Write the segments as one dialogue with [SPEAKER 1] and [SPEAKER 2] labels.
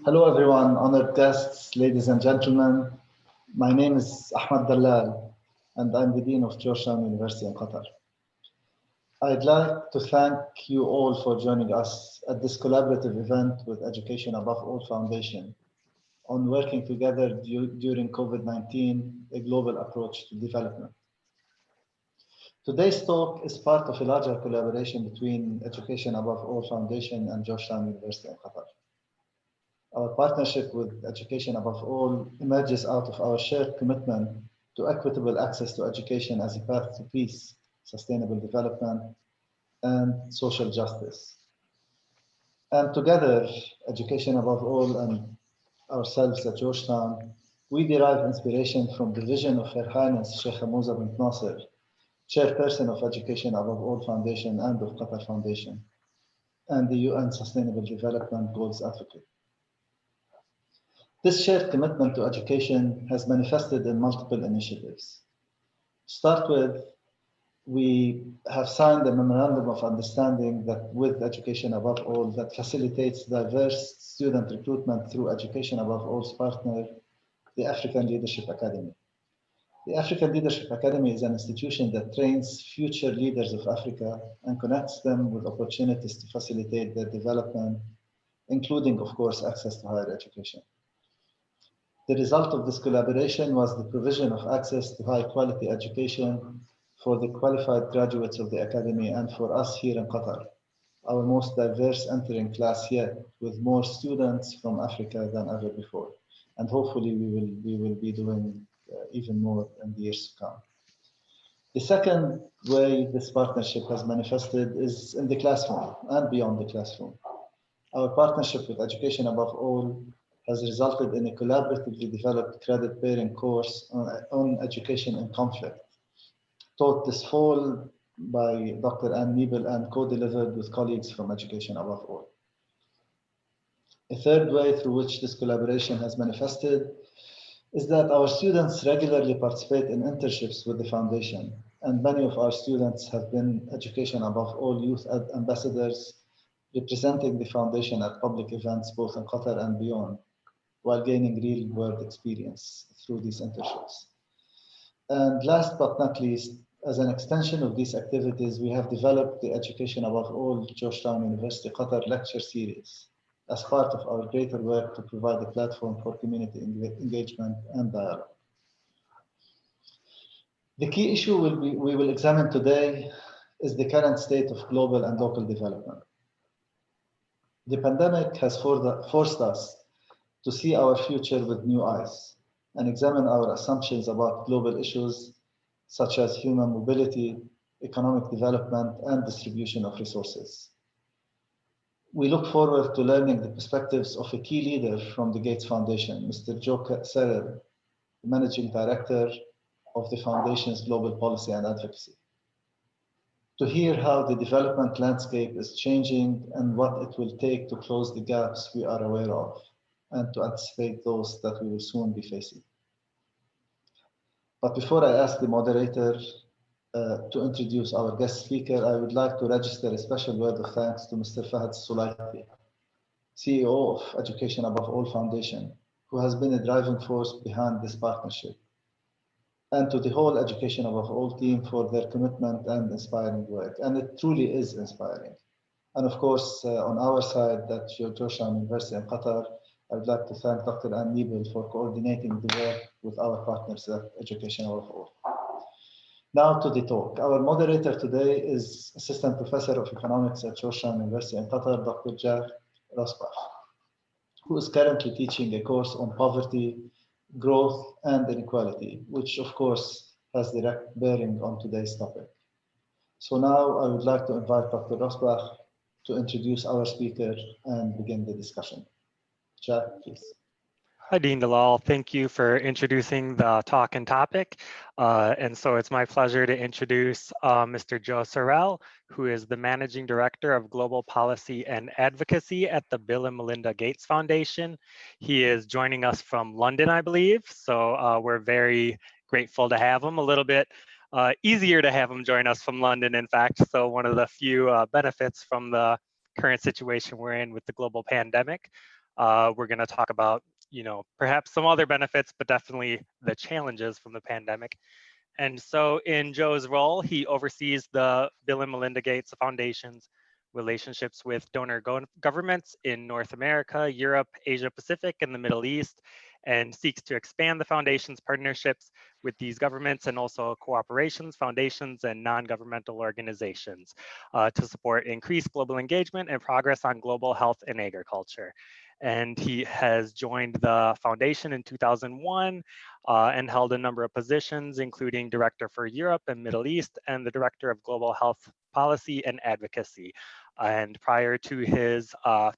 [SPEAKER 1] Hello, everyone, honored guests, ladies and gentlemen. My name is Ahmed Dalal, and I'm the Dean of Georgetown University in Qatar. I'd like to thank you all for joining us at this collaborative event with Education Above All Foundation on working together during COVID-19, a global approach to development. Today's talk is part of a larger collaboration between Education Above All Foundation and Georgetown University in Qatar. Our partnership with Education Above All emerges out of our shared commitment to equitable access to education as a path to peace, sustainable development, and social justice. And together, Education Above All and ourselves at Georgetown, we derive inspiration from the vision of Her Highness Sheikh Hamouza bint Nasser, Chairperson of Education Above All Foundation and of Qatar Foundation, and the UN Sustainable Development Goals Advocate. This shared commitment to education has manifested in multiple initiatives. To start with, we have signed a memorandum of understanding that with Education Above All that facilitates diverse student recruitment through Education Above All's partner, the African Leadership Academy. The African Leadership Academy is an institution that trains future leaders of Africa and connects them with opportunities to facilitate their development, including, of course, access to higher education. The result of this collaboration was the provision of access to high quality education for the qualified graduates of the Academy and for us here in Qatar, our most diverse entering class yet, with more students from Africa than ever before. And hopefully we will be doing even more in the years to come. The second way this partnership has manifested is in the classroom and beyond the classroom. Our partnership with Education Above All has resulted in a collaboratively developed credit-bearing course on education in conflict, taught this fall by Dr. Ann Niebel and co-delivered with colleagues from Education Above All. A third way through which this collaboration has manifested is that our students regularly participate in internships with the foundation, and many of our students have been Education Above All youth ambassadors representing the foundation at public events both in Qatar and beyond, while gaining real-world experience through these internships. And last but not least, as an extension of these activities, we have developed the Education Above All Georgetown University Qatar lecture series as part of our greater work to provide a platform for community engagement and dialogue. The key issue we will examine today is the current state of global and local development. The pandemic has forced us to see our future with new eyes and examine our assumptions about global issues such as human mobility, economic development, and distribution of resources. We look forward to learning the perspectives of a key leader from the Gates Foundation, Mr. Cerrell, the Managing Director of the Foundation's Global Policy and Advocacy, to hear how the development landscape is changing and what it will take to close the gaps we are aware of, and to anticipate those that we will soon be facing. But before I ask the moderator to introduce our guest speaker, I would like to register a special word of thanks to Mr. Fahad Sulaiti, CEO of Education Above All Foundation, who has been a driving force behind this partnership, and to the whole Education Above All team for their commitment and inspiring work. And it truly is inspiring. And of course, on our side at Georgetown University in Qatar, I would like to thank Dr. Ann Niebel for coordinating the work with our partners at Education Above All. Now to the talk. Our moderator today is Assistant Professor of Economics at Georgetown University in Qatar, Dr. Jack Rosbach, who is currently teaching a course on poverty, growth, and inequality, which of course has direct bearing on today's topic. So now I would like to invite Dr. Rosbach to introduce our speaker and begin the discussion. Jack, please.
[SPEAKER 2] Hi, Dean Dalal. Thank you for introducing the talk and topic. And so it's my pleasure to introduce Mr. Joe Cerrell, who is the Managing Director of Global Policy and Advocacy at the Bill and Melinda Gates Foundation. He is joining us from London, I believe. So we're very grateful to have him. A little bit easier to have him join us from London, in fact. So one of the few benefits from the current situation we're in with the global pandemic. we're going to talk about, perhaps some other benefits, but definitely the challenges from the pandemic. And so in Joe's role, he oversees the Bill and Melinda Gates Foundation's relationships with donor governments in North America, Europe, Asia Pacific, and the Middle East, and seeks to expand the foundation's partnerships with these governments and also cooperations, foundations, and non-governmental organizations to support increased global engagement and progress on global health and agriculture. And he has joined the foundation in 2001 and held a number of positions, including Director for Europe and Middle East and the Director of Global Health Policy and Advocacy. And prior to his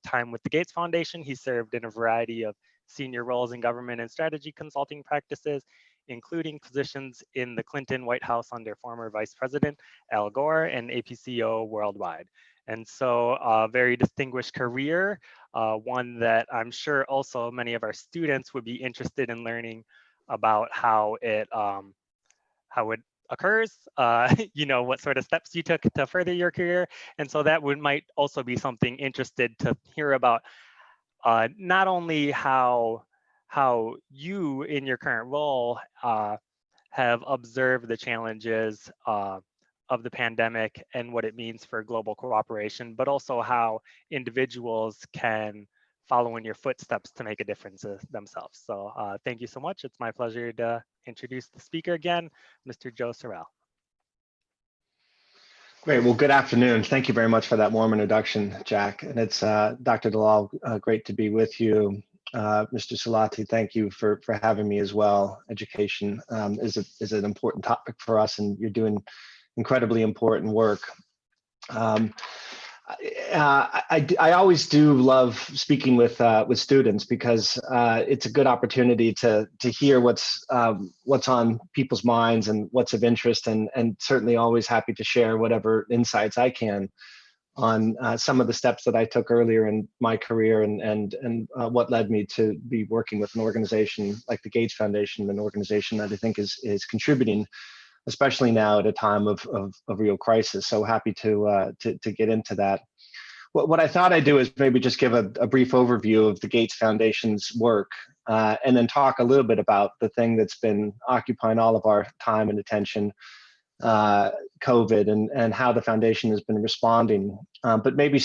[SPEAKER 2] time with the Gates Foundation, he served in a variety of senior roles in government and strategy consulting practices, including positions in the Clinton White House under former Vice President Al Gore and APCO worldwide. And so a very distinguished career, one that I'm sure also many of our students would be interested in learning about how it occurs, what sort of steps you took to further your career. And so that might also be something interested to hear about, not only how you in your current role have observed the challenges of the pandemic and what it means for global cooperation, but also how individuals can follow in your footsteps to make a difference themselves. So thank you so much. It's my pleasure to introduce the speaker again, Mr. Joe Cerrell.
[SPEAKER 3] Great. Well, good afternoon. Thank you very much for that warm introduction, Jack. And it's Dr. Dalal, great to be with you. Mr. Salati, thank you for having me as well. Education is an important topic for us, and you're doing incredibly important work. I always do love speaking with students because it's a good opportunity to hear what's on people's minds and what's of interest, and certainly always happy to share whatever insights I can on some of the steps that I took earlier in my career and what led me to be working with an organization like the Gates Foundation, an organization that I think is contributing, especially now at a time of real crisis. So happy to get into that. What I thought I'd do is maybe just give a brief overview of the Gates Foundation's work, and then talk a little bit about the thing that's been occupying all of our time and attention, COVID, and how the foundation has been responding. But maybe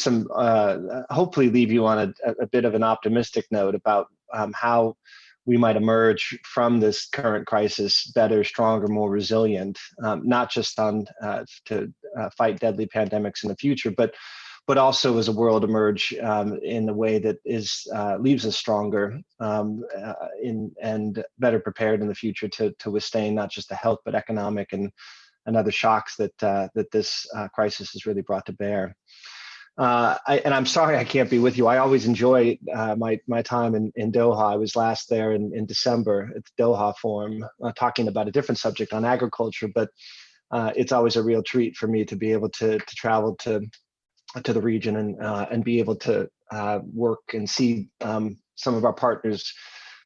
[SPEAKER 3] hopefully leave you on a bit of an optimistic note about how we might emerge from this current crisis better, stronger, more resilient, not just to fight deadly pandemics in the future, but also as a world emerge in a way that leaves us stronger and better prepared in the future to withstand not just the health, but economic and other shocks that this crisis has really brought to bear. And I'm sorry I can't be with you. I always enjoy my time in Doha. I was last there in December at the Doha Forum, talking about a different subject on agriculture, but it's always a real treat for me to be able to travel to the region and be able to work and see some of our partners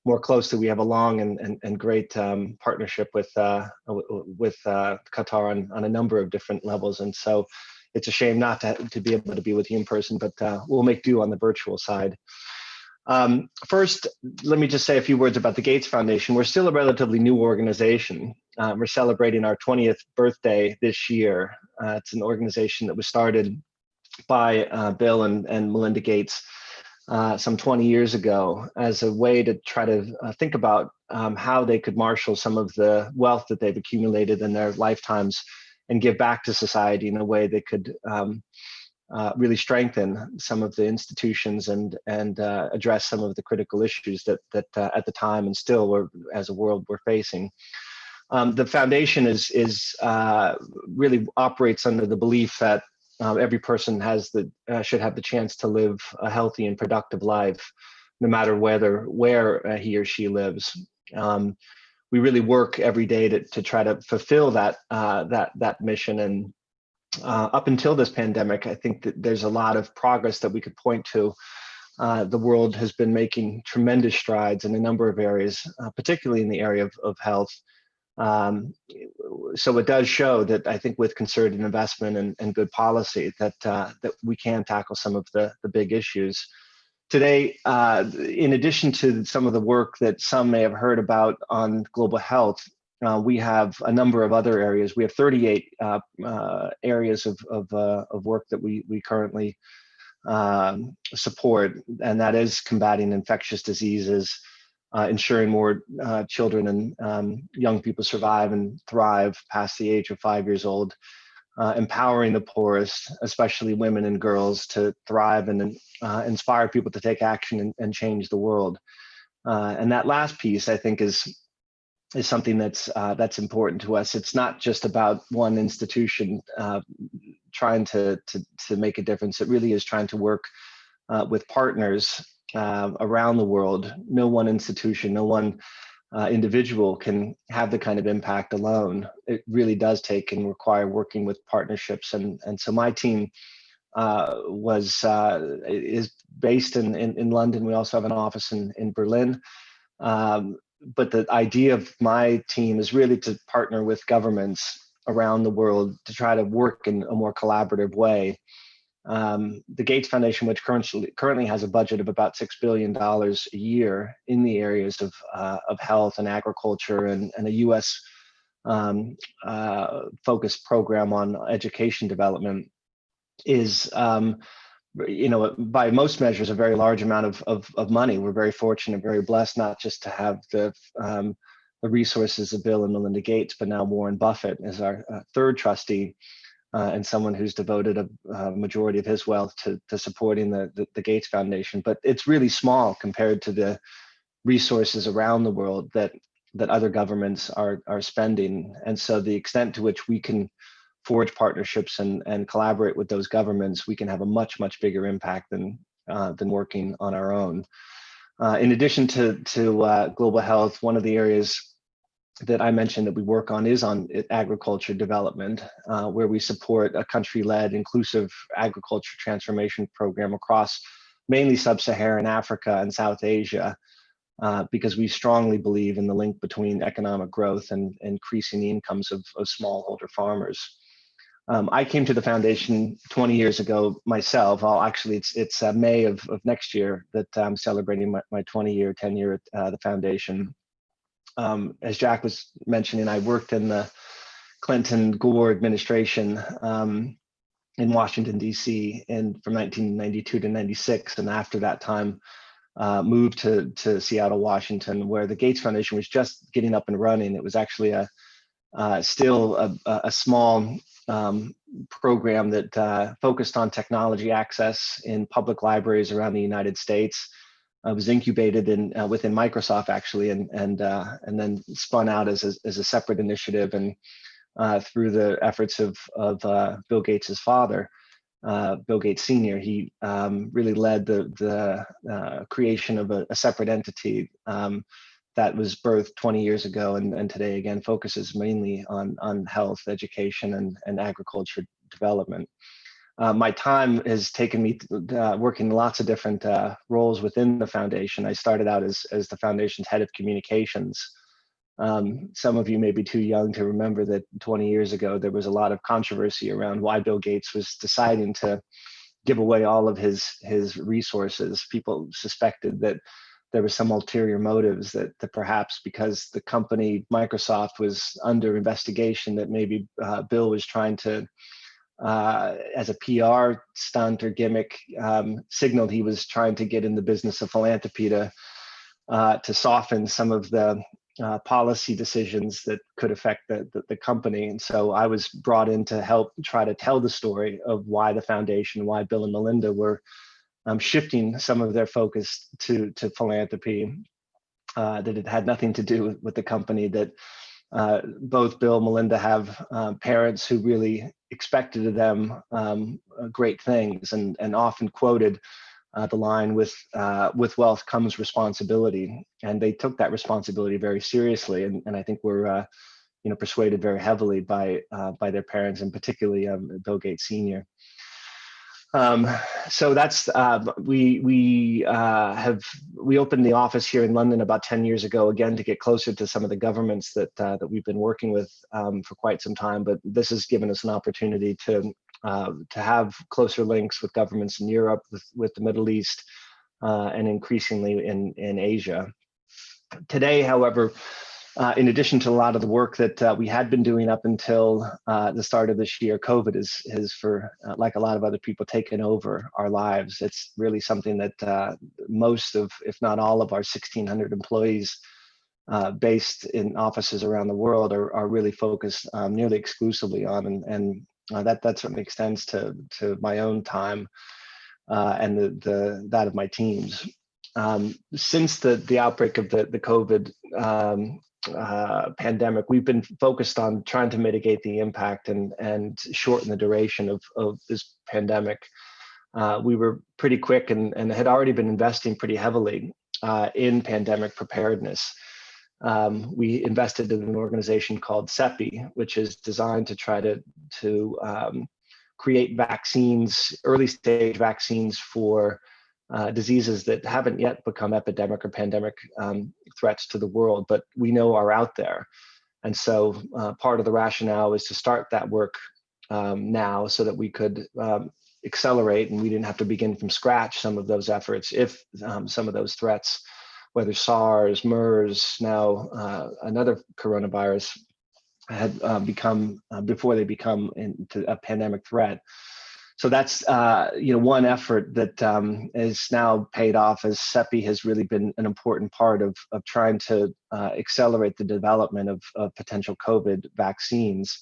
[SPEAKER 3] more closely. We have a long and great partnership with Qatar on a number of different levels, and so it's a shame not to be able to be with you in person, but we'll make do on the virtual side. First, let me just say a few words about the Gates Foundation. We're still a relatively new organization. We're celebrating our 20th birthday this year. It's an organization that was started by Bill and Melinda Gates some 20 years ago as a way to try to think about how they could marshal some of the wealth that they've accumulated in their lifetimes and give back to society in a way that could really strengthen some of the institutions and address some of the critical issues that at the time and still as a world we're facing. The foundation is really operates under the belief that every person should have the chance to live a healthy and productive life, no matter where he or she lives. We really work every day to try to fulfill that mission. And up until this pandemic, I think that there's a lot of progress that we could point to. The world has been making tremendous strides in a number of areas, particularly in the area of health. So it does show that I think with concerted investment and good policy that we can tackle some of the big issues. Today, in addition to some of the work that some may have heard about on global health, we have a number of other areas. We have 38 areas of work that we currently support, and that is combating infectious diseases, ensuring more children and young people survive and thrive past the age of 5 years old, empowering the poorest, especially women and girls, to thrive and inspire people to take action and change the world. And that last piece, I think, is something that's important to us. It's not just about one institution trying to make a difference. It really is trying to work with partners around the world. No one institution, no one individual can have the kind of impact alone. It really does take and require working with partnerships. And so my team is based in London. We also have an office in Berlin. But the idea of my team is really to partner with governments around the world to try to work in a more collaborative way. The Gates Foundation, which currently has a budget of about $6 billion a year in the areas of health and agriculture, and a U.S. Focused program on education development, is by most measures a very large amount of money. We're very fortunate, very blessed, not just to have the resources of Bill and Melinda Gates, but now Warren Buffett as our third trustee. And someone who's devoted a majority of his wealth to supporting the Gates Foundation. But it's really small compared to the resources around the world that other governments are spending. And so the extent to which we can forge partnerships and collaborate with those governments, we can have a much bigger impact than working on our own. In addition to global health, one of the areas that I mentioned that we work on is on agriculture development, where we support a country-led inclusive agriculture transformation program across mainly sub-Saharan Africa and South Asia, because we strongly believe in the link between economic growth and increasing the incomes of smallholder farmers. I came to the foundation 20 years ago myself. It's May of next year that I'm celebrating my 20-year tenure at the foundation. As Jack was mentioning, I worked in the Clinton-Gore administration in Washington, D.C. from 1992 to 96. And after that time, moved to Seattle, Washington, where the Gates Foundation was just getting up and running. It was actually still a small program that focused on technology access in public libraries around the United States. Was incubated within Microsoft actually, and then spun out as a separate initiative, and through the efforts of Bill Gates's father, Bill Gates Sr., he really led the creation of a separate entity that was birthed 20 years ago, and today again focuses mainly on health, education, and agriculture development. My time has taken me working lots of different roles within the foundation. I started out as the foundation's head of communications. Some of you may be too young to remember that 20 years ago, there was a lot of controversy around why Bill Gates was deciding to give away all of his resources. People suspected that there were some ulterior motives, that perhaps because the company Microsoft was under investigation, that maybe Bill was trying to, as a PR stunt or gimmick, signaled he was trying to get in the business of philanthropy to soften some of the policy decisions that could affect the company. And so I was brought in to help try to tell the story of why the foundation, why Bill and Melinda were shifting some of their focus to philanthropy, that it had nothing to do with the company, that both Bill and Melinda have parents who really expected of them great things, and often quoted the line, with wealth comes responsibility. And they took that responsibility very seriously, and I think were persuaded very heavily by their parents, and particularly Bill Gates Sr. So that's we opened the office here in London about 10 years ago, again to get closer to some of the governments that we've been working with for quite some time. But this has given us an opportunity to have closer links with governments in Europe, with the Middle East, and increasingly in Asia. Today, however, in addition to a lot of the work that we had been doing up until the start of this year, COVID is for, like a lot of other people, taken over our lives. It's really something that most of, if not all of our 1,600 employees based in offices around the world are really focused nearly exclusively on, and that certainly extends to my own time and that of my teams. Since the outbreak of the COVID pandemic, we've been focused on trying to mitigate the impact and shorten the duration of this pandemic. We were pretty quick and had already been investing pretty heavily in pandemic preparedness. We invested in an organization called CEPI, which is designed to try to create vaccines, early stage vaccines for diseases that haven't yet become epidemic or pandemic threats to the world, but we know are out there. And so part of the rationale is to start that work now so that we could accelerate and we didn't have to begin from scratch some of those efforts if some of those threats, whether SARS, MERS, now another coronavirus, had become, before they become into a pandemic threat. So that's one effort that is now paid off, as CEPI has really been an important part of trying to accelerate the development of potential COVID vaccines.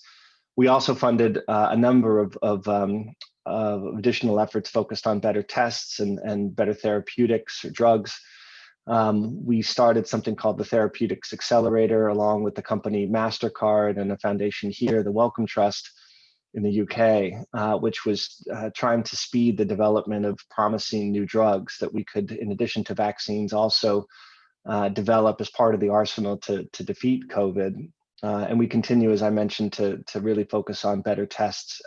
[SPEAKER 3] We also funded a number of additional efforts focused on better tests and better therapeutics or drugs. We started something called the Therapeutics Accelerator, along with the company MasterCard and a foundation here, the Wellcome Trust in the UK, which was trying to speed the development of promising new drugs that we could, in addition to vaccines, also develop as part of the arsenal to defeat COVID. And we continue, as I mentioned, to really focus on better tests,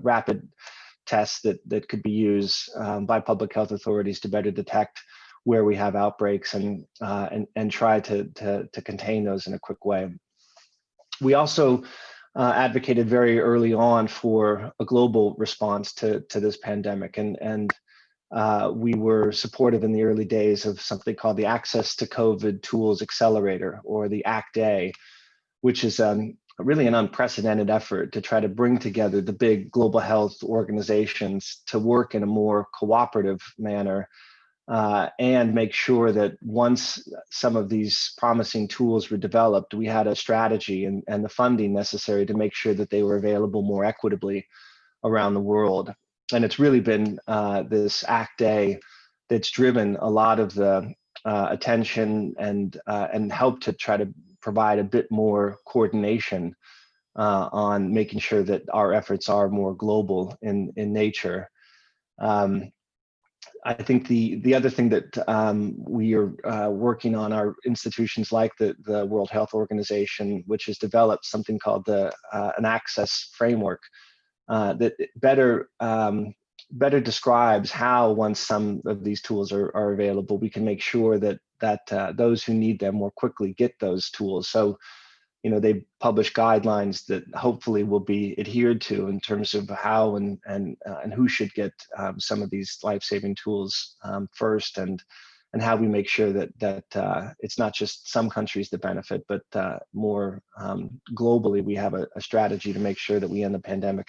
[SPEAKER 3] rapid tests that could be used by public health authorities to better detect where we have outbreaks and try to contain those in a quick way. We also advocated very early on for a global response to this pandemic, and we were supportive in the early days of something called the Access to COVID Tools Accelerator, or the ACT-A, which is really an unprecedented effort to try to bring together the big global health organizations to work in a more cooperative manner and make sure that once some of these promising tools were developed, we had a strategy and the funding necessary to make sure that they were available more equitably around the world. And it's really been this ACT-A that's driven a lot of the attention and helped to try to provide a bit more coordination on making sure that our efforts are more global in nature. I think the other thing that we are working on are institutions like the World Health Organization, which has developed something called an access framework that better describes how, once some of these tools are available, we can make sure that those who need them more quickly get those tools. So, they publish guidelines that hopefully will be adhered to in terms of how and who should get some of these life-saving tools first, and how we make sure that it's not just some countries that benefit, but more globally, we have a strategy to make sure that we end the pandemic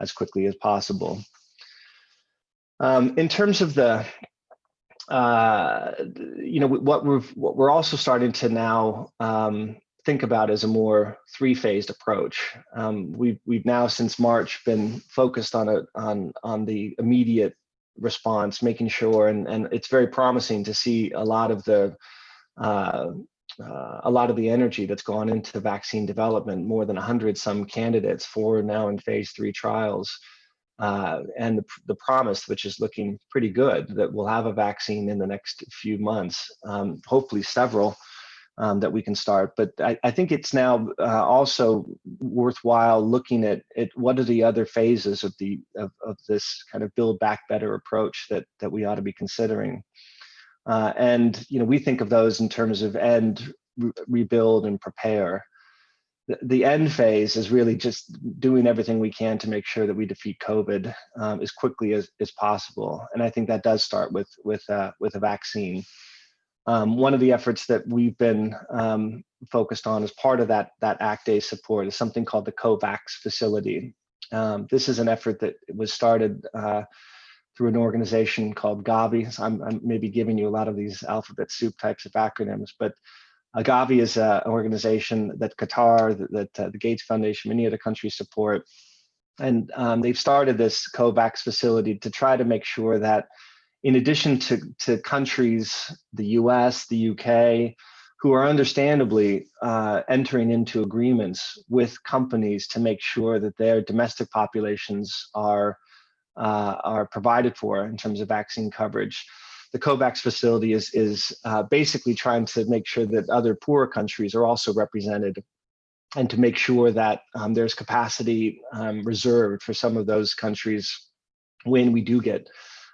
[SPEAKER 3] as quickly as possible. In terms of what we're also starting to now think about as a more three-phased approach. We've now, since March, been focused on the immediate response, making sure, and it's very promising to see a lot of the energy that's gone into vaccine development. More than 100 some candidates, 4 now in phase 3 trials, and the promise, which is looking pretty good, that we'll have a vaccine in the next few months, hopefully several. That we can start, but I think it's now also worthwhile looking at what are the other phases of this kind of build back better approach that we ought to be considering, and we think of those in terms of end, rebuild, and prepare. the end phase is really just doing everything we can to make sure that we defeat COVID as quickly as possible. And I think that does start with a vaccine. One of the efforts that we've been focused on as part of that Act A support is something called the COVAX facility. This is an effort that was started through an organization called Gavi. So I'm maybe giving you a lot of these alphabet soup types of acronyms, but Gavi is an organization that Qatar, that the Gates Foundation, many other countries support. And they've started this COVAX facility to try to make sure that in addition to countries, the US, the UK, who are understandably entering into agreements with companies to make sure that their domestic populations are provided for in terms of vaccine coverage. The COVAX facility is basically trying to make sure that other poorer countries are also represented, and to make sure that there's capacity reserved for some of those countries when we do get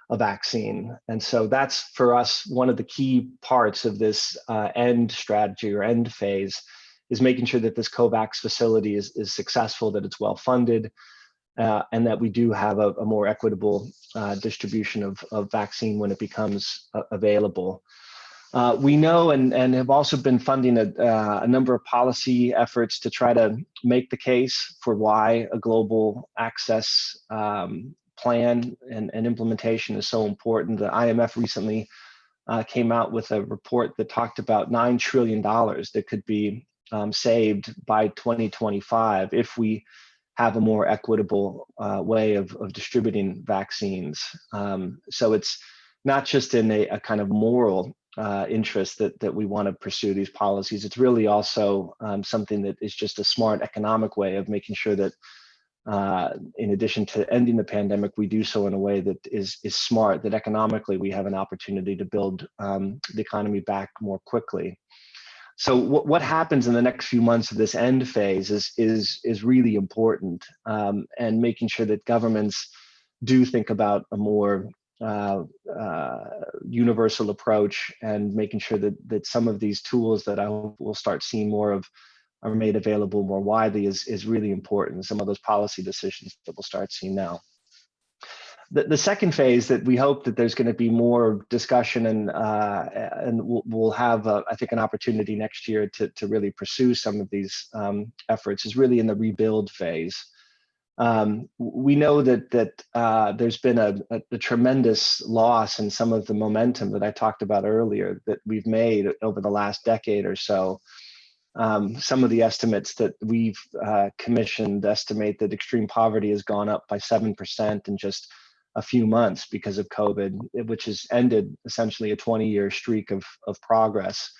[SPEAKER 3] a vaccine. And so that's, for us, one of the key parts of this end strategy or end phase, is making sure that this COVAX facility is successful, that it's well funded, and that we do have a more equitable distribution of vaccine when it becomes available. We know and have also been funding a number of policy efforts to try to make the case for why a global access plan and implementation is so important. The IMF recently came out with a report that talked about $9 trillion that could be saved by 2025 if we have a more equitable way of distributing vaccines. So it's not just in a kind of moral interest that we want to pursue these policies. It's really also something that is just a smart economic way of making sure that in addition to ending the pandemic, we do so in a way that is smart, that economically we have an opportunity to build the economy back more quickly. So what happens in the next few months of this end phase is really important, and making sure that governments do think about a more universal approach, and making sure that some of these tools that I hope we'll start seeing more of are made available more widely is really important. Some of those policy decisions that we'll start seeing now. The second phase that we hope that there's going to be more discussion and we'll have, I think, an opportunity next year to really pursue some of these efforts is really in the rebuild phase. We know that there's been a tremendous loss in some of the momentum that I talked about earlier that we've made over the last decade or so. Some of the estimates that we've commissioned estimate that extreme poverty has gone up by 7% in just a few months because of COVID, which has ended essentially a 20-year streak of progress.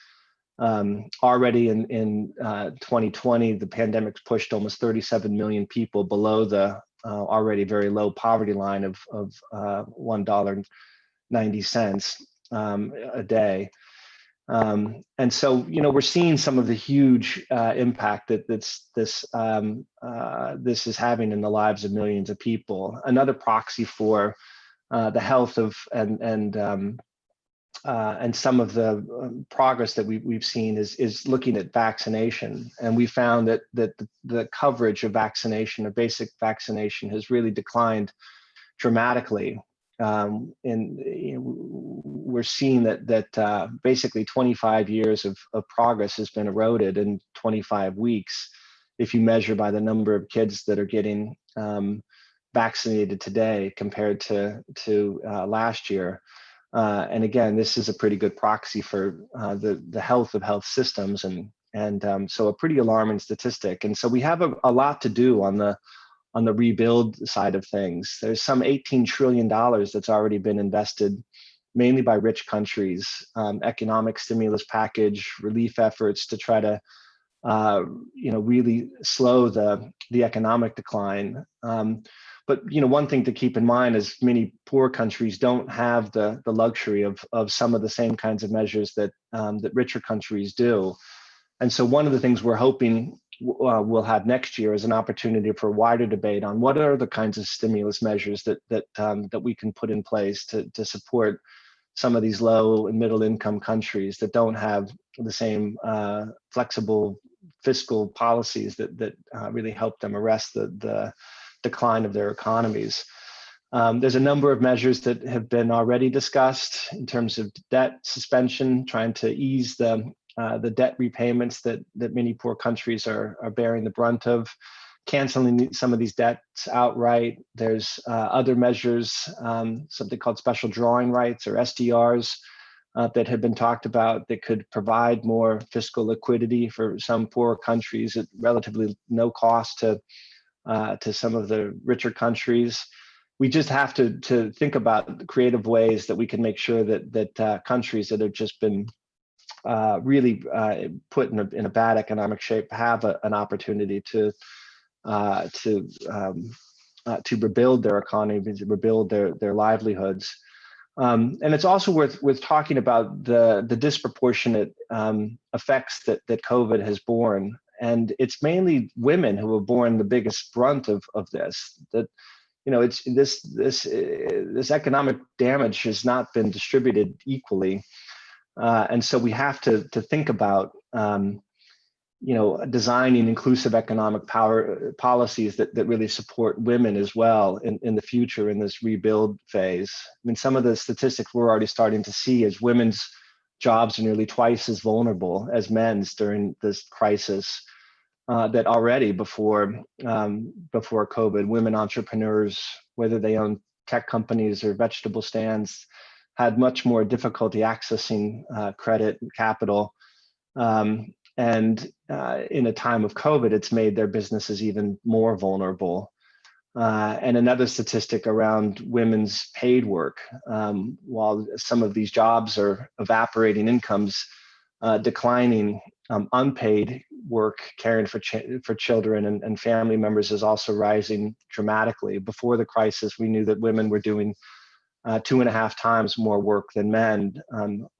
[SPEAKER 3] Already in 2020, the pandemic's pushed almost 37 million people below the already very low poverty line of $1.90 a day. And so, we're seeing some of the huge impact that this is having in the lives of millions of people. Another proxy for the health of and some of the progress that we've seen is looking at vaccination, and we found that the coverage of vaccination, of basic vaccination, has really declined dramatically. We're seeing that basically 25 years of progress has been eroded in 25 weeks, if you measure by the number of kids that are getting vaccinated today compared to last year. And again, this is a pretty good proxy for the health of health systems, and so a pretty alarming statistic. And so we have a lot to do on the rebuild side of things. There's some $18 trillion that's already been invested, mainly by rich countries, economic stimulus package, relief efforts to try to, really slow the economic decline. But one thing to keep in mind is many poor countries don't have the luxury of some of the same kinds of measures that richer countries do. And so one of the things we're hoping we'll have next year is an opportunity for a wider debate on what are the kinds of stimulus measures that we can put in place to support some of these low and middle income countries that don't have the same flexible fiscal policies that really helped them arrest the decline of their economies. There's a number of measures that have been already discussed in terms of debt suspension, trying to ease the debt repayments that many poor countries are bearing the brunt of, canceling some of these debts outright. There's other measures, something called special drawing rights or SDRs, that have been talked about that could provide more fiscal liquidity for some poorer countries at relatively no cost to some of the richer countries. We just have to think about creative ways that we can make sure that countries that have just been really put in a bad economic shape have an opportunity to rebuild their economy, to rebuild their livelihoods. And it's also worth talking about the disproportionate effects that COVID has borne. And it's mainly women who have borne the biggest brunt of this. That, you know, it's this economic damage has not been distributed equally. And so we have to think about designing inclusive economic policies that really support women as well in the future in this rebuild phase. I mean, some of the statistics we're already starting to see is women's jobs are nearly twice as vulnerable as men's during this crisis. That already before COVID, women entrepreneurs, whether they own tech companies or vegetable stands, had much more difficulty accessing credit and capital. And in a time of COVID, it's made their businesses even more vulnerable. And another statistic around women's paid work, while some of these jobs are evaporating incomes, declining, unpaid work caring for children and family members is also rising dramatically. Before the crisis, we knew that women were doing 2.5 times more work than men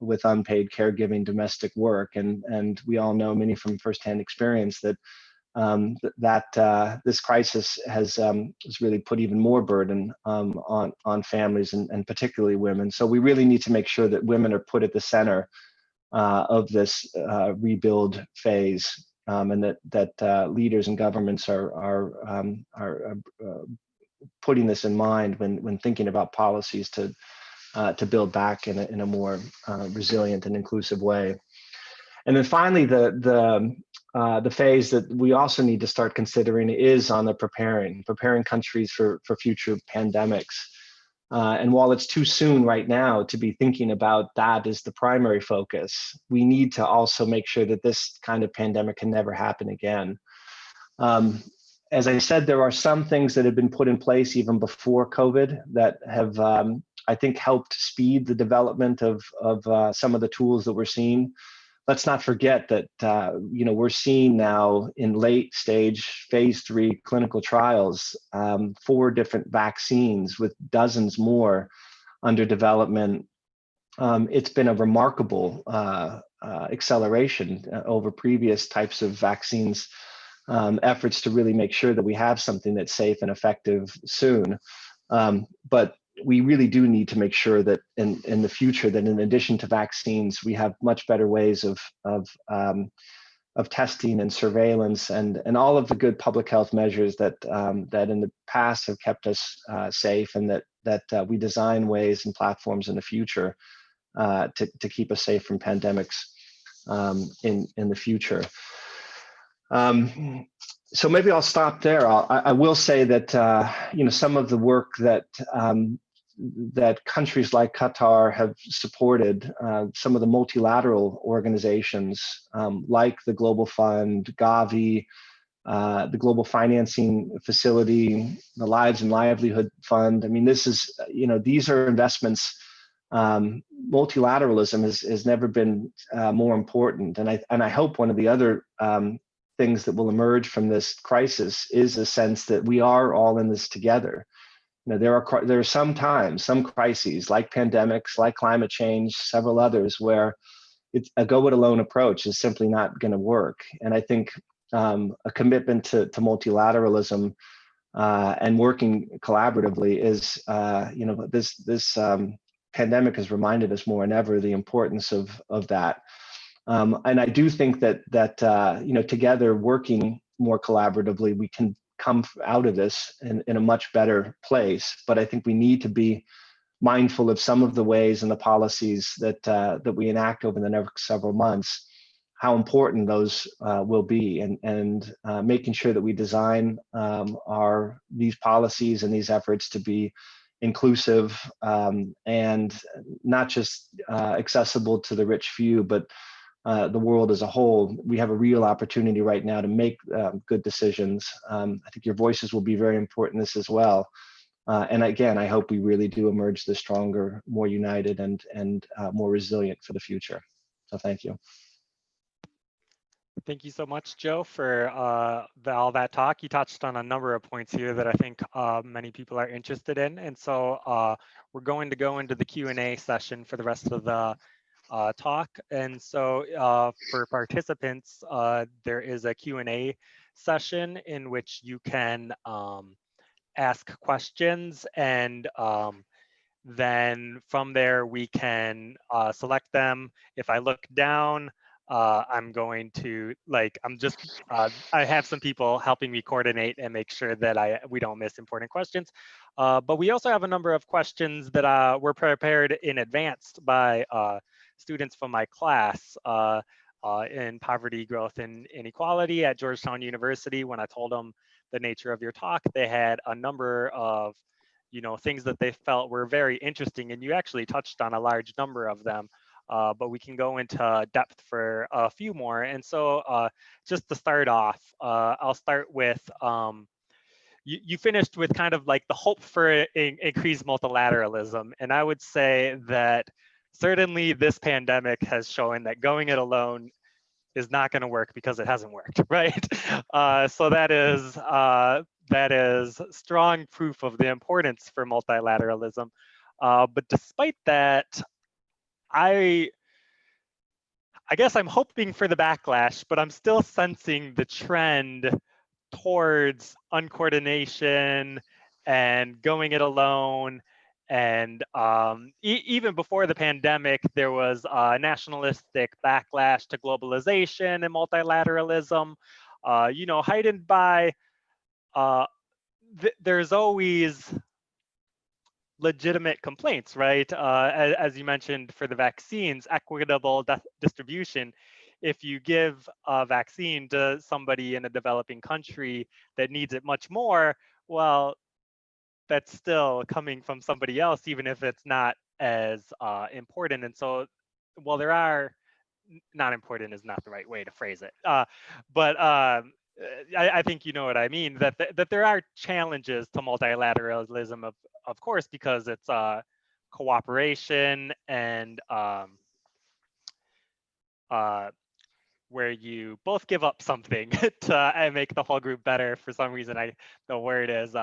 [SPEAKER 3] with unpaid caregiving domestic work. And we all know, many from firsthand experience, that this crisis has really put even more burden on families and particularly women. So we really need to make sure that women are put at the center of this rebuild phase, and that leaders and governments are putting this in mind when thinking about policies to build back in a more resilient and inclusive way. And then finally, the phase that we also need to start considering is on the preparing countries for future pandemics. And while it's too soon right now to be thinking about that as the primary focus, we need to also make sure that this kind of pandemic can never happen again. As I said, there are some things that have been put in place even before COVID that have, I think, helped speed the development of some of the tools that we're seeing. Let's not forget that we're seeing now in late stage phase 3 clinical trials 4 different vaccines with dozens more under development. It's been a remarkable acceleration over previous types of vaccines efforts to really make sure that we have something that's safe and effective soon. But we really do need to make sure that in the future, that in addition to vaccines, we have much better ways of testing and surveillance and all of the good public health measures that in the past have kept us safe, and that we design ways and platforms in the future to keep us safe from pandemics in the future. So maybe I'll stop there. I will say that some of the work that countries like Qatar have supported, some of the multilateral organizations like the Global Fund, Gavi, the Global Financing Facility, the Lives and Livelihood Fund. I mean, this is these are investments. Multilateralism has never been more important, and I hope one of the other things that will emerge from this crisis is a sense that we are all in this together. There are some crises like pandemics, like climate change, several others, where a go it alone approach is simply not going to work. And I think a commitment to multilateralism and working collaboratively is, this pandemic has reminded us more than ever the importance of that. And I do think that you know, together, working more collaboratively, we can come out of this in a much better place. But I think we need to be mindful of some of the ways and the policies that we enact over the next several months, how important those will be, and making sure that we design these policies and these efforts to be inclusive and not just accessible to the rich few, but the world as a whole. We have a real opportunity right now to make good decisions. I think your voices will be very important in this as well. And again, I hope we really do emerge this stronger, more united, and more resilient for the future. So thank you.
[SPEAKER 2] Thank you so much, Joe, for all that talk. You touched on a number of points here that I think many people are interested in. And so we're going to go into the Q&A session for the rest of the talk. And so for participants, there is a Q&A session in which you can ask questions, and then from there we can select them. If I look down, I'm going to I have some people helping me coordinate and make sure that we don't miss important questions. But we also have a number of questions that were prepared in advance by students from my class in poverty, growth, and inequality at Georgetown University. When I told them the nature of your talk, they had a number of things that they felt were very interesting, and you actually touched on a large number of them, but we can go into depth for a few more. And so just to start off, I'll start with you finished with kind of like the hope for increased multilateralism, and I would say that certainly this pandemic has shown that going it alone is not going to work because it hasn't worked, right? So that is strong proof of the importance for multilateralism. But despite that, I guess I'm hoping for the backlash, but I'm still sensing the trend towards uncoordination and going it alone. And even before the pandemic, there was a nationalistic backlash to globalization and multilateralism, heightened by, there's always legitimate complaints, right? As you mentioned, for the vaccines, equitable distribution. If you give a vaccine to somebody in a developing country that needs it much more, well, that's still coming from somebody else, even if it's not as important. And so, well, there are, not important is not the right way to phrase it, but I think you know what I mean, that there are challenges to multilateralism, of course, because it's cooperation and where you both give up something to make the whole group better. For some reason, the word is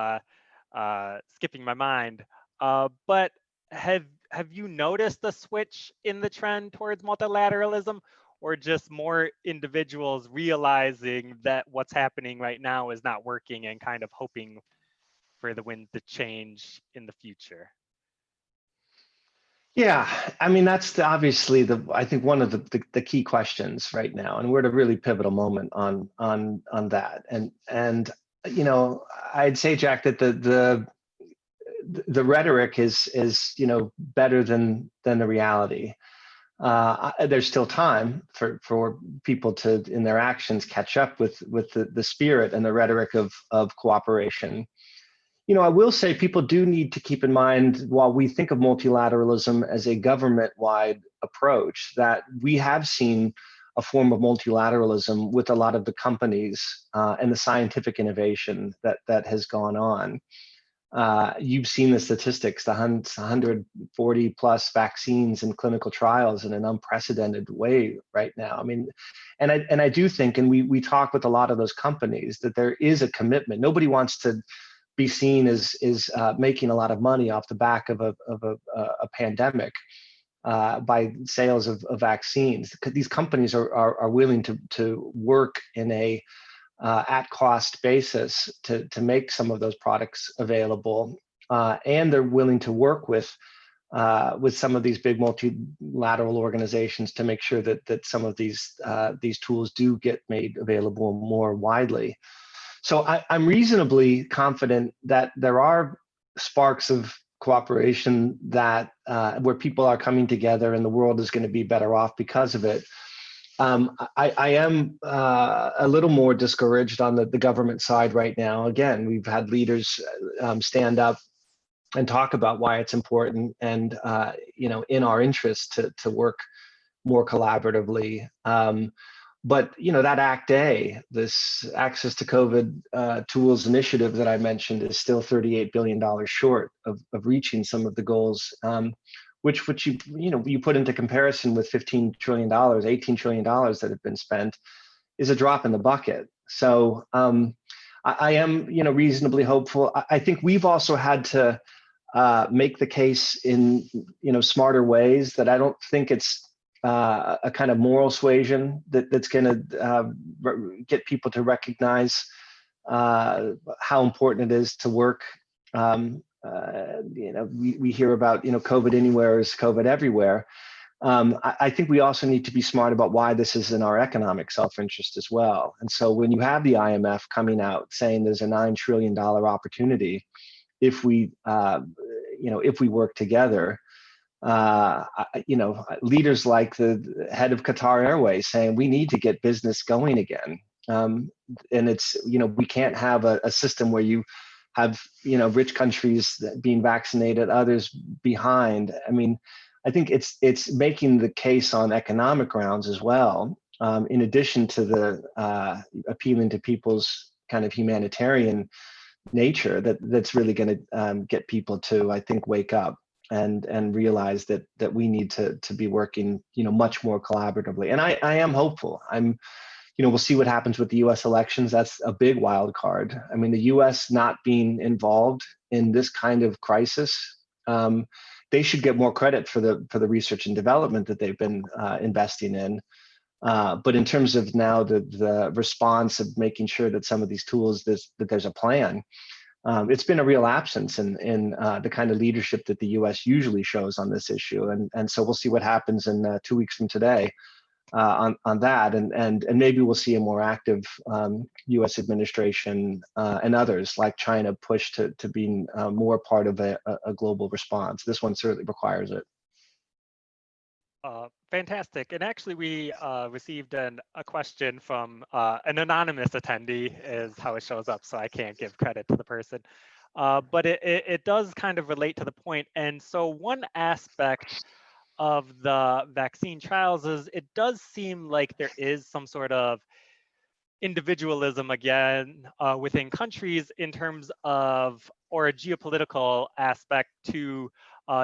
[SPEAKER 2] skipping my mind. But have you noticed a switch in the trend towards multilateralism, or just more individuals realizing that what's happening right now is not working and kind of hoping for the wind to change in the future?
[SPEAKER 3] Yeah, I mean, that's obviously I think one of the key questions right now, and we're at a really pivotal moment on that. And I'd say, Jack, that the rhetoric is better than the reality. There's still time for people to, in their actions, catch up with the spirit and the rhetoric of cooperation. I will say people do need to keep in mind, while we think of multilateralism as a government-wide approach, that we have seen a form of multilateralism with a lot of the companies and the scientific innovation that has gone on. You've seen the statistics, the 140 plus vaccines and clinical trials in an unprecedented way right now. I mean, and I do think, and we talk with a lot of those companies, that there is a commitment. Nobody wants to be seen as making a lot of money off the back of a pandemic by sales of vaccines. These companies are willing to work in a at cost basis to make some of those products available, and they're willing to work with with some of these big multilateral organizations to make sure that some of these tools do get made available more widely. So I'm reasonably confident that there are sparks of cooperation that where people are coming together and the world is going to be better off because of it. I am a little more discouraged on the government side right now. Again, we've had leaders stand up and talk about why it's important and in our interest to work more collaboratively. But that Act A, this Access to COVID Tools initiative that I mentioned, is still $38 billion short of reaching some of the goals, which you put into comparison with $15 trillion, $18 trillion that have been spent, is a drop in the bucket. So I am reasonably hopeful. I think we've also had to make the case in smarter ways that I don't think it's a kind of moral suasion that's going to get people to recognize how important it is to work. We hear about COVID anywhere is COVID everywhere. I think we also need to be smart about why this is in our economic self-interest as well. And so when you have the IMF coming out saying there's a $9 trillion opportunity if we work together, leaders like the head of Qatar Airways saying we need to get business going again. And it's, we can't have a system where you have, rich countries being vaccinated, others behind. I mean, I think it's making the case on economic grounds as well, in addition to the appealing to people's kind of humanitarian nature that's really going to get people to, I think, wake up and realize that we need to be working, much more collaboratively. And I am hopeful. We'll see what happens with the U.S. elections. That's a big wild card. I mean, the U.S. not being involved in this kind of crisis, they should get more credit for the research and development that they've been investing in. But in terms of now the response of making sure that some of these tools, that there's a plan, it's been a real absence in the kind of leadership that the U.S. usually shows on this issue. And so we'll see what happens in 2 weeks from today on that. And maybe we'll see a more active U.S. administration and others like China push to being more part of a global response. This one certainly requires it.
[SPEAKER 2] Fantastic. And actually, we received a question from an anonymous attendee, is how it shows up, so I can't give credit to the person. But it does kind of relate to the point. And so one aspect of the vaccine trials is it does seem like there is some sort of individualism again within countries in terms of, or a geopolitical aspect to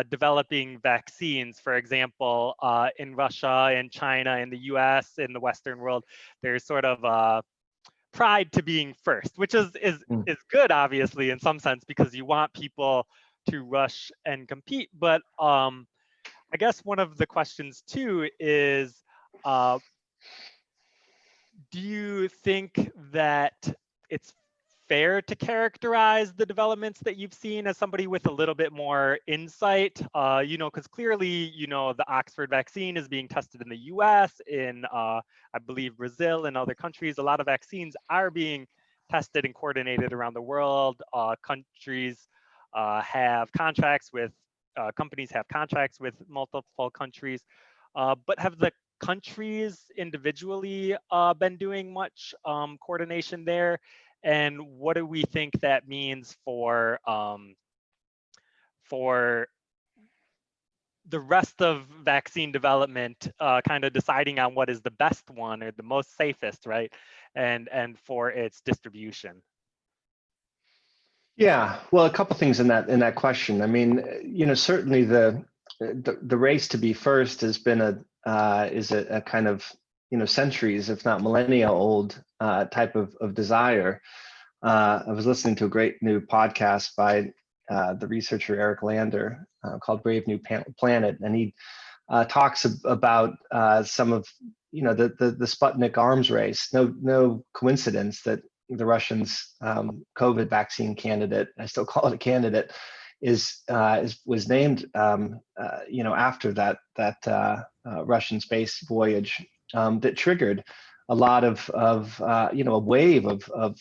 [SPEAKER 2] developing vaccines. For example, in Russia, in China, in the US, in the Western world, there's sort of pride to being first, which is good, obviously, in some sense, because you want people to rush and compete. But I guess one of the questions too is, do you think that it's fair to characterize the developments that you've seen as somebody with a little bit more insight? Because clearly, the Oxford vaccine is being tested in the US, in, I believe, Brazil and other countries. A lot of vaccines are being tested and coordinated around the world. Countries have contracts with, companies have contracts with multiple countries. But have the countries individually been doing much coordination there? And what do we think that means for the rest of vaccine development, kind of deciding on what is the best one or the most safest, right? And for its distribution?
[SPEAKER 3] Yeah, well, a couple things in that question. I mean, certainly the race to be first has been a kind of centuries, if not millennia old type of desire. I was listening to a great new podcast by the researcher Eric Lander called Brave New Planet, and he talks about some of the Sputnik arms race. No coincidence that the Russians' COVID vaccine candidate, I still call it a candidate, was named after that Russian space voyage that triggered a lot of a wave of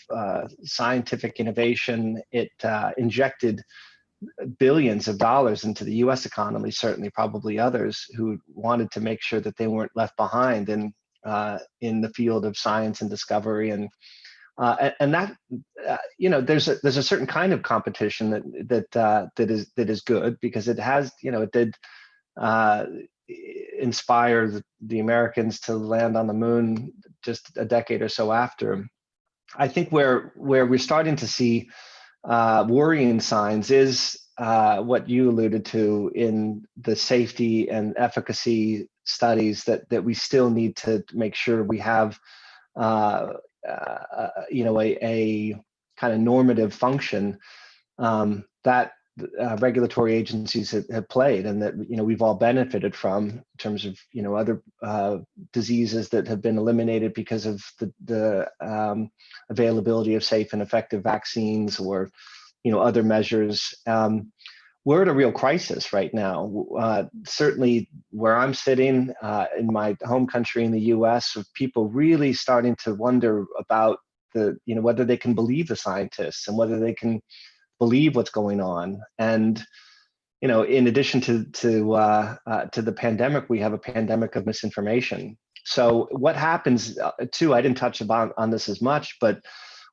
[SPEAKER 3] scientific innovation. It injected billions of dollars into the U.S. economy, certainly probably others who wanted to make sure that they weren't left behind in the field of science and discovery. And that there's a certain kind of competition that is good, because it has it did inspire the Americans to land on the moon just a decade or so after. I think where we're starting to see worrying signs is what you alluded to in the safety and efficacy studies that we still need to make sure we have a kind of normative function that regulatory agencies have played, and that we've all benefited from, in terms of other diseases that have been eliminated because of the availability of safe and effective vaccines, or other measures. We're at a real crisis right now. Certainly where I'm sitting in my home country in the U.S., of people really starting to wonder about whether they can believe the scientists and whether they can believe what's going on. And in addition to the pandemic, we have a pandemic of misinformation. So what happens too, I didn't touch on this as much, but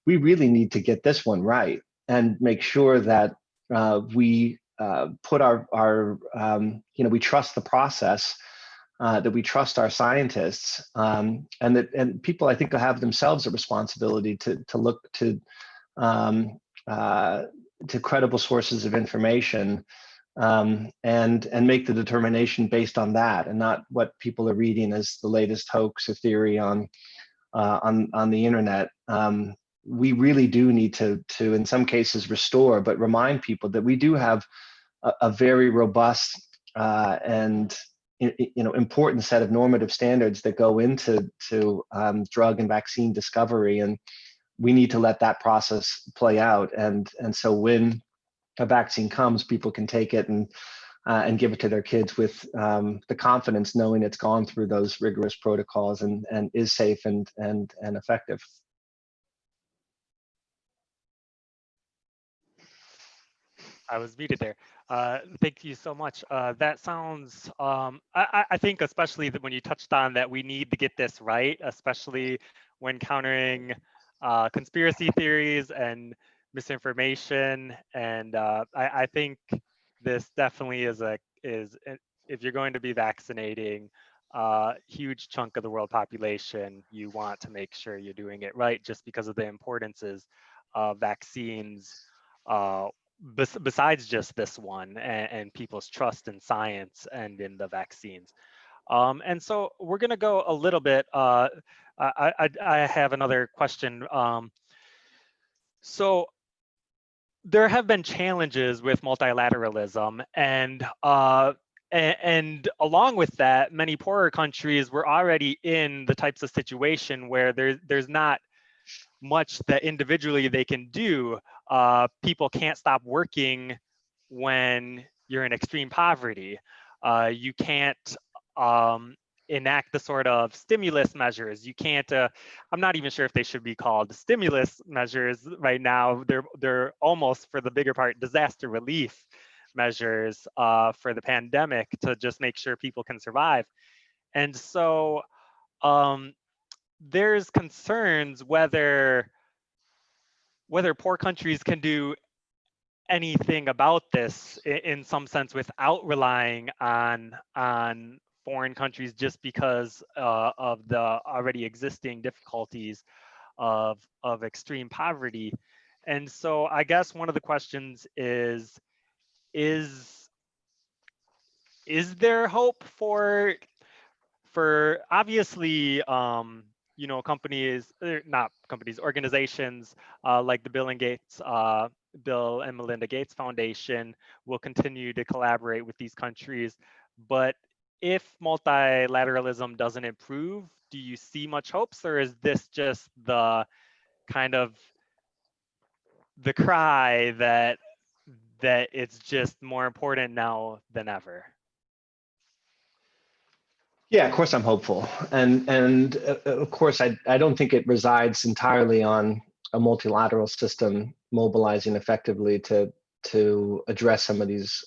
[SPEAKER 3] we really need to get this one right and make sure that we put we trust the process, that we trust our scientists, and people, I think, will have themselves a responsibility to look to credible sources of information, and make the determination based on that, and not what people are reading as the latest hoax or theory on the internet. We really do need to in some cases restore, but remind people that we do have a very robust and important set of normative standards that go into drug and vaccine discovery, and we need to let that process play out. And so when a vaccine comes, people can take it and give it to their kids with the confidence, knowing it's gone through those rigorous protocols and is safe and effective.
[SPEAKER 2] I was muted there. Thank you so much. That sounds, I think especially that when you touched on that we need to get this right, especially when countering conspiracy theories and misinformation. And I think this definitely is if you're going to be vaccinating a huge chunk of the world population, you want to make sure you're doing it right, just because of the importances of vaccines, besides just this one, and people's trust in science and in the vaccines. And so we're going to go a little bit. I have another question. So there have been challenges with multilateralism, and along with that, many poorer countries were already in the types of situation where there's not much that individually they can do. People can't stop working when you're in extreme poverty. You can't enact the sort of stimulus measures. You can't, I'm not even sure if they should be called stimulus measures right now. They're almost, for the bigger part, disaster relief measures for the pandemic, to just make sure people can survive. And so there's concerns whether poor countries can do anything about this in some sense without relying on foreign countries, just because of the already existing difficulties of extreme poverty. And so I guess one of the questions is there hope for obviously organizations like the Bill and Melinda Gates Foundation will continue to collaborate with these countries. But if multilateralism doesn't improve, do you see much hopes, or is this just the kind of the cry that that it's just more important now than ever?
[SPEAKER 3] Yeah, of course I'm hopeful, and of course I don't think it resides entirely on a multilateral system mobilizing effectively to address some of these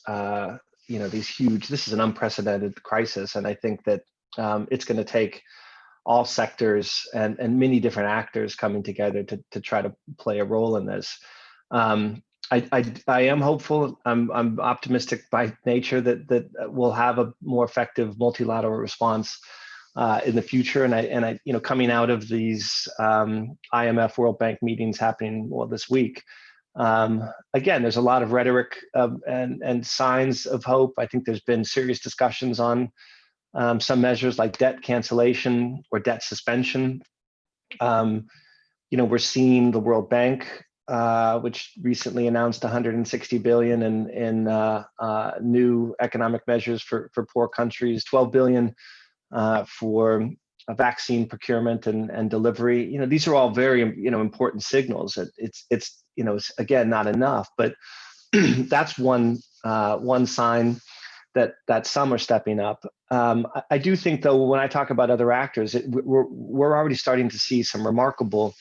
[SPEAKER 3] these huge. This is an unprecedented crisis, and I think that it's going to take all sectors and many different actors coming together to try to play a role in this. I am hopeful. I'm optimistic by nature that we'll have a more effective multilateral response in the future. And I coming out of these IMF World Bank meetings happening this week, again, there's a lot of rhetoric and signs of hope. I think there's been serious discussions on some measures like debt cancellation or debt suspension. We're seeing the World Bank, which recently announced 160 billion in new economic measures for poor countries, 12 billion for vaccine procurement and delivery. These are all very important signals. It's again not enough, but that's one sign that some are stepping up. I do think, though, when I talk about other actors, we're already starting to see some remarkable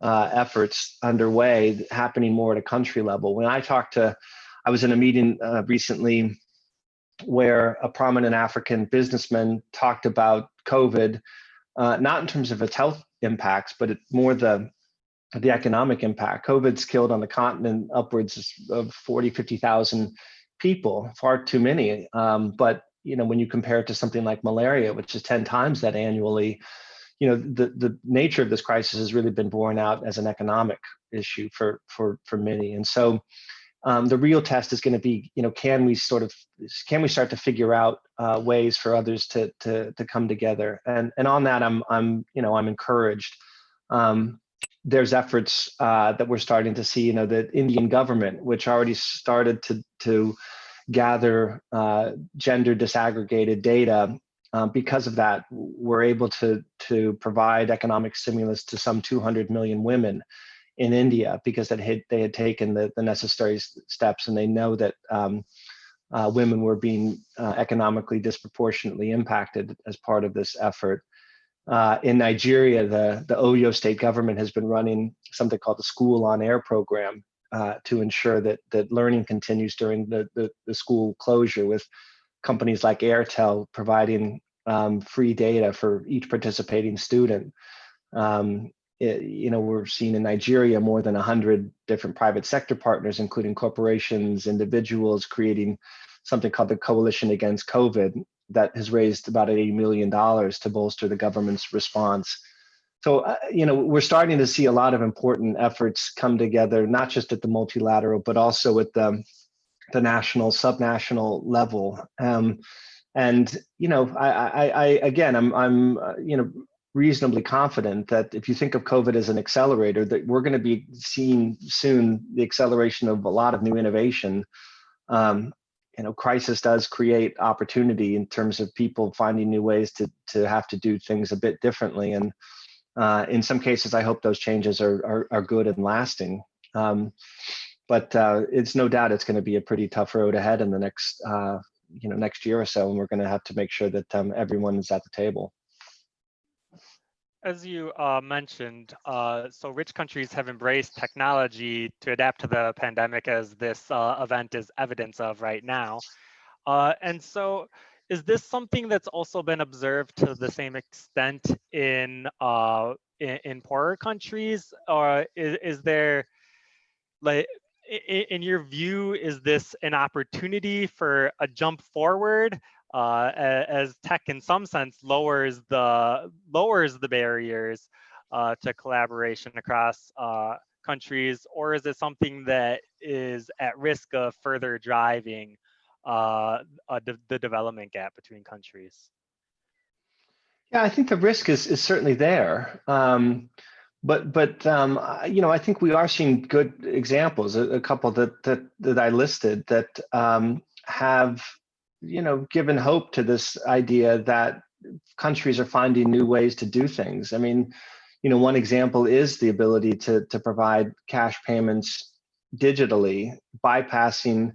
[SPEAKER 3] efforts underway happening more at a country level. I was in a meeting recently where a prominent African businessman talked about COVID, not in terms of its health impacts, but more the economic impact. COVID's killed on the continent upwards of 40, 50,000 people, far too many. But when you compare it to something like malaria, which is 10 times that annually, the nature of this crisis has really been borne out as an economic issue for many. And so the real test is going to be, can we start to figure out ways for others to come together? And on that, I'm encouraged. There's efforts that we're starting to see. The Indian government, which already started to gather gender disaggregated data. Because of that, we're able to provide economic stimulus to some 200 million women in India because they had taken the necessary steps, and they know that women were being economically disproportionately impacted as part of this effort. In Nigeria, the Oyo state government has been running something called the School on Air program to ensure that learning continues during the school closure, with companies like Airtel providing free data for each participating student. We're seeing in Nigeria more than 100 different private sector partners, including corporations, individuals, creating something called the Coalition Against COVID that has raised about $80 million to bolster the government's response. So, we're starting to see a lot of important efforts come together, not just at the multilateral, but also at the national, subnational level. I'm reasonably confident that if you think of COVID as an accelerator, that we're going to be seeing soon the acceleration of a lot of new innovation. Crisis does create opportunity in terms of people finding new ways to have to do things a bit differently. And in some cases, I hope those changes are good and lasting. But it's no doubt it's going to be a pretty tough road ahead in the next year or so, and we're going to have to make sure that everyone is at the table.
[SPEAKER 2] As you mentioned, so rich countries have embraced technology to adapt to the pandemic, as this event is evidence of right now. And so is this something that's also been observed to the same extent in poorer countries? Or is there, like, in your view, is this an opportunity for a jump forward? As tech, in some sense, lowers the barriers to collaboration across countries, or is it something that is at risk of further driving the development gap between countries?
[SPEAKER 3] Yeah, I think the risk is certainly there. But I think we are seeing good examples, a couple that I listed that have given hope to this idea that countries are finding new ways to do things. I mean, one example is the ability to provide cash payments digitally, bypassing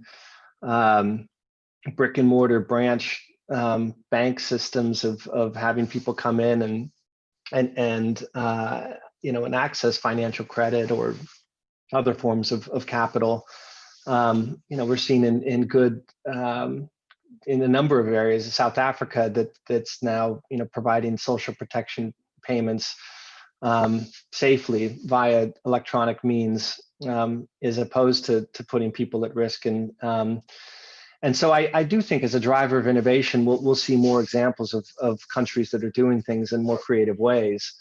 [SPEAKER 3] brick and mortar branch bank systems of having people come in and access financial credit or other forms of capital. We're seeing in good in a number of areas, South Africa, that's now providing social protection payments safely via electronic means, as opposed to putting people at risk. And so I do think, as a driver of innovation, we'll see more examples of countries that are doing things in more creative ways.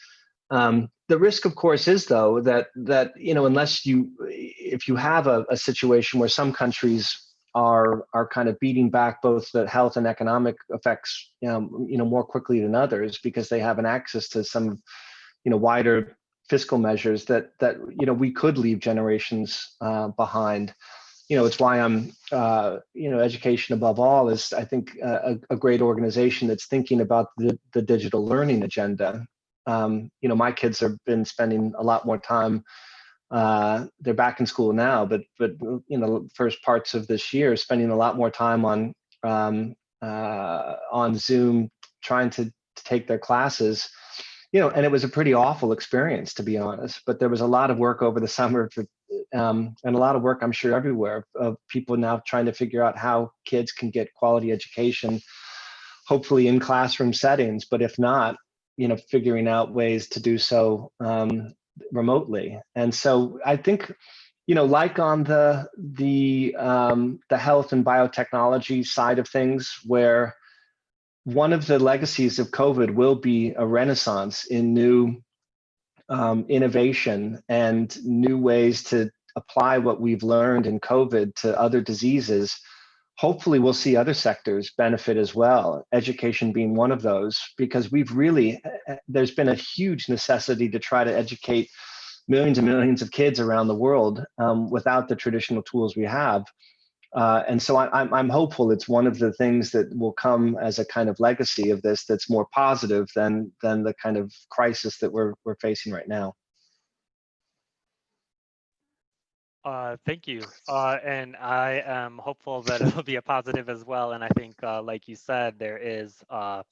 [SPEAKER 3] The risk, of course, is though that if you have a situation where some countries are kind of beating back both the health and economic effects, more quickly than others because they have an access to some, wider fiscal measures that we could leave generations behind. It's why I'm, Education Above All is, I think, a great organization that's thinking about the digital learning agenda. My kids have been spending a lot more time. They're back in school now, but first parts of this year, spending a lot more time on Zoom, trying to take their classes. And it was a pretty awful experience, to be honest. But there was a lot of work over the summer and a lot of work, I'm sure, everywhere, of people now trying to figure out how kids can get quality education, hopefully in classroom settings, but if not, figuring out ways to do so remotely. And so I think, like on the health and biotechnology side of things, where one of the legacies of COVID will be a renaissance in new innovation and new ways to apply what we've learned in COVID to other diseases. Hopefully we'll see other sectors benefit as well, education being one of those, because there's been a huge necessity to try to educate millions and millions of kids around the world without the traditional tools we have. And so I'm hopeful it's one of the things that will come as a kind of legacy of this that's more positive than the kind of crisis that we're facing right now.
[SPEAKER 2] Thank you. And I am hopeful that it'll be a positive as well. And I think, like you said, there is, a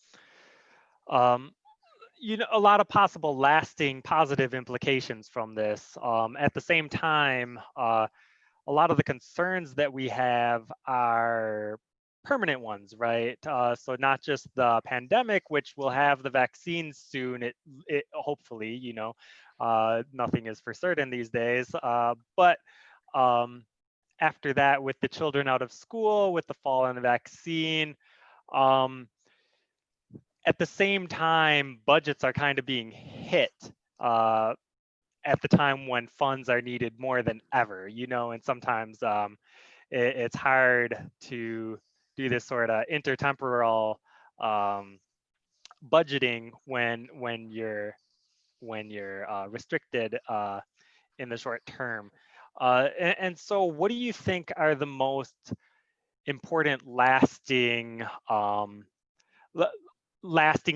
[SPEAKER 2] lot of possible lasting positive implications from this. At the same time, a lot of the concerns that we have are permanent ones, right? So not just the pandemic, which will have the vaccine soon, it hopefully, nothing is for certain these days, but after that, with the children out of school, with the fall on the vaccine, at the same time, budgets are kind of being hit at the time when funds are needed more than ever, and sometimes it's hard to do this sort of intertemporal budgeting when you're restricted in the short term. And so what do you think are the most important lasting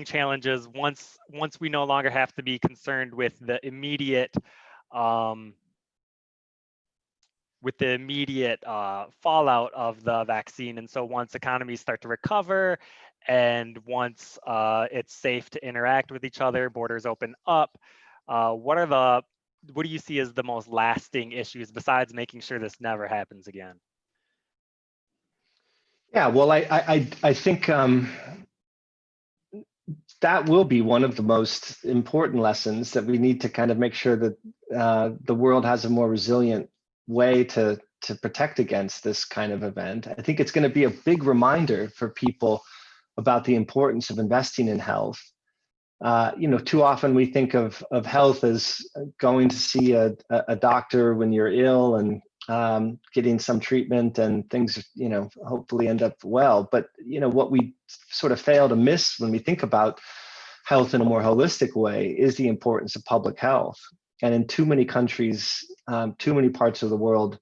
[SPEAKER 2] challenges once we no longer have to be concerned with the immediate fallout of the vaccine? And so once economies start to recover and once it's safe to interact with each other, borders open up, what do you see as the most lasting issues besides making sure this never happens again?
[SPEAKER 3] Yeah, well, I think that will be one of the most important lessons, that we need to kind of make sure that the world has a more resilient way to protect against this kind of event. I think it's going to be a big reminder for people about the importance of investing in health. Too often we think of health as going to see a doctor when you're ill and getting some treatment and things, hopefully end up well. But, what we sort of fail to miss when we think about health in a more holistic way is the importance of public health. And in too many countries, too many parts of the world,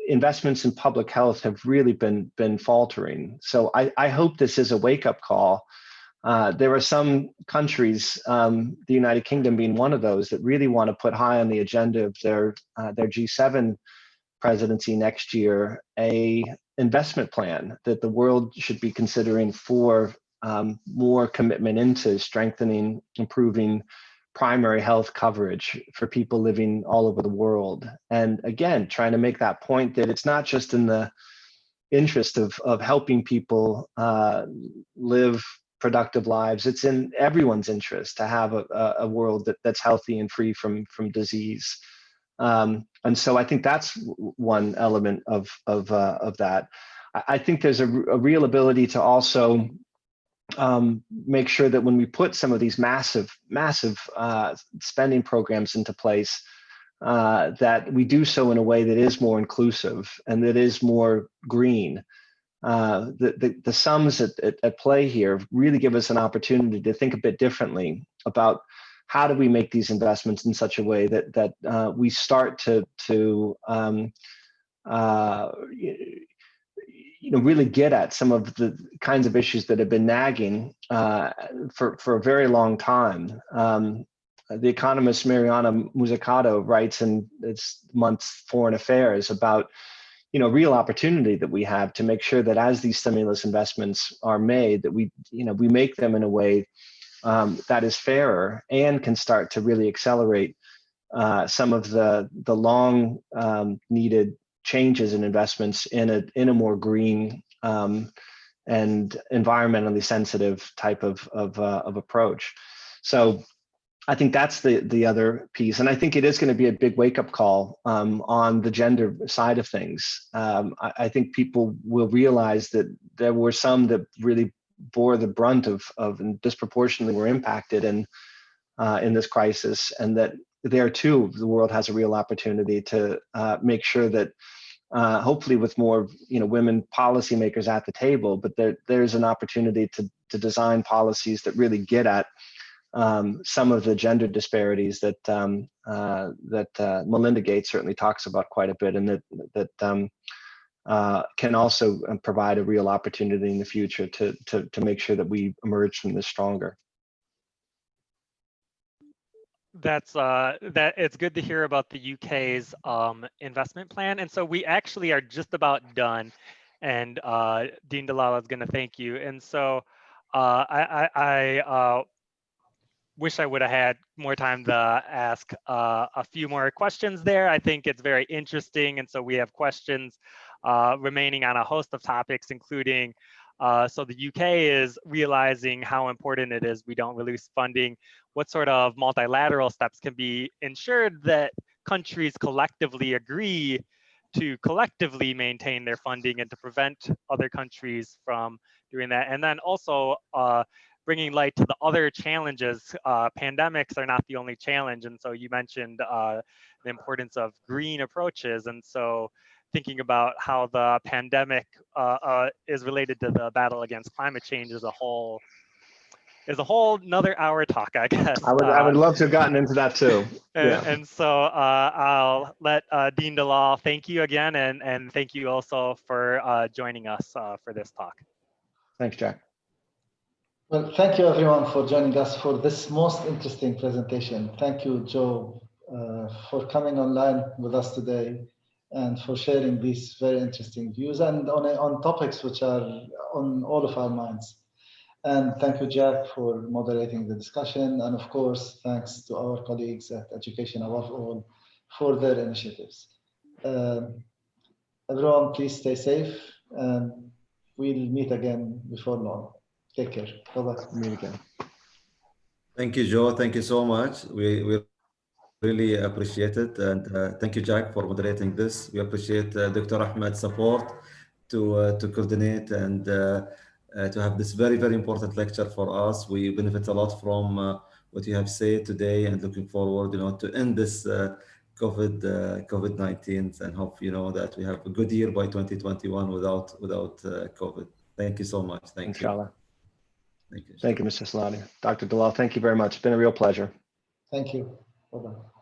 [SPEAKER 3] investments in public health have really been faltering. So I hope this is a wake-up call There are some countries, the United Kingdom being one of those, that really want to put high on the agenda of their G7 presidency next year, a investment plan that the world should be considering for more commitment into strengthening, improving primary health coverage for people living all over the world. And again, trying to make that point that it's not just in the interest of helping people live productive lives, it's in everyone's interest to have a world that's healthy and free from disease. And so I think that's one element of that. I think there's a real ability to also make sure that when we put some of these massive spending programs into place, that we do so in a way that is more inclusive and that is more green. The sums at play here really give us an opportunity to think a bit differently about how do we make these investments in such a way that we start to really get at some of the kinds of issues that have been nagging for a very long time. The economist Mariana Mazzucato writes in this month's Foreign Affairs about real opportunity that we have to make sure that as these stimulus investments are made, that we make them in a way that is fairer and can start to really accelerate some of the long needed changes and investments in a more green and environmentally sensitive type of approach. So I think that's the other piece, and I think it is going to be a big wake-up call on the gender side of things. I think people will realize that there were some that really bore the brunt of and disproportionately were impacted in this crisis, and that there too the world has a real opportunity to make sure that hopefully with more women policymakers at the table, but there's an opportunity to design policies that really get at some of the gender disparities that Melinda Gates certainly talks about quite a bit, and that can also provide a real opportunity in the future to make sure that we emerge from this stronger.
[SPEAKER 2] That's it's good to hear about the UK's investment plan, and so we actually are just about done, and Dean Dalal is going to thank you. And so I wish I would have had more time to ask a few more questions there. I think it's very interesting, and so we have questions remaining on a host of topics, including so the UK is realizing how important it is we don't release funding. What sort of multilateral steps can be ensured that countries collectively agree to collectively maintain their funding and to prevent other countries from doing that? And then also bringing light to the other challenges. Pandemics are not the only challenge. And so you mentioned the importance of green approaches. And so thinking about how the pandemic is related to the battle against climate change as a whole another hour talk, I guess.
[SPEAKER 3] I would love to have gotten into that too.
[SPEAKER 2] And so I'll let Dean Dalal thank you again, and thank you also for joining us for this talk.
[SPEAKER 3] Thanks, Jack.
[SPEAKER 1] Well, thank you everyone for joining us for this most interesting presentation. Thank you, Joe, for coming online with us today and for sharing these very interesting views and on topics which are on all of our minds. And thank you, Jack, for moderating the discussion. And of course, thanks to our colleagues at Education Above All for their initiatives. Everyone, please stay safe, and we'll meet again before long. Take care. Bye-bye.
[SPEAKER 3] Meet again.
[SPEAKER 4] Thank you, Joe. Thank you so much. We really appreciate it. And thank you, Jack, for moderating this. We appreciate Dr. Ahmed's support to coordinate and to have this very, very important lecture for us. We benefit a lot from what you have said today, and looking forward, to end this COVID-19, and hope, that we have a good year by 2021 without COVID. Thank you so much. Thank
[SPEAKER 3] Inshallah.
[SPEAKER 4] you. Thank you.
[SPEAKER 3] Thank you, Mr. Salani. Dr. Dalal, thank you very much. It's been a real pleasure.
[SPEAKER 1] Thank you. Bye-bye.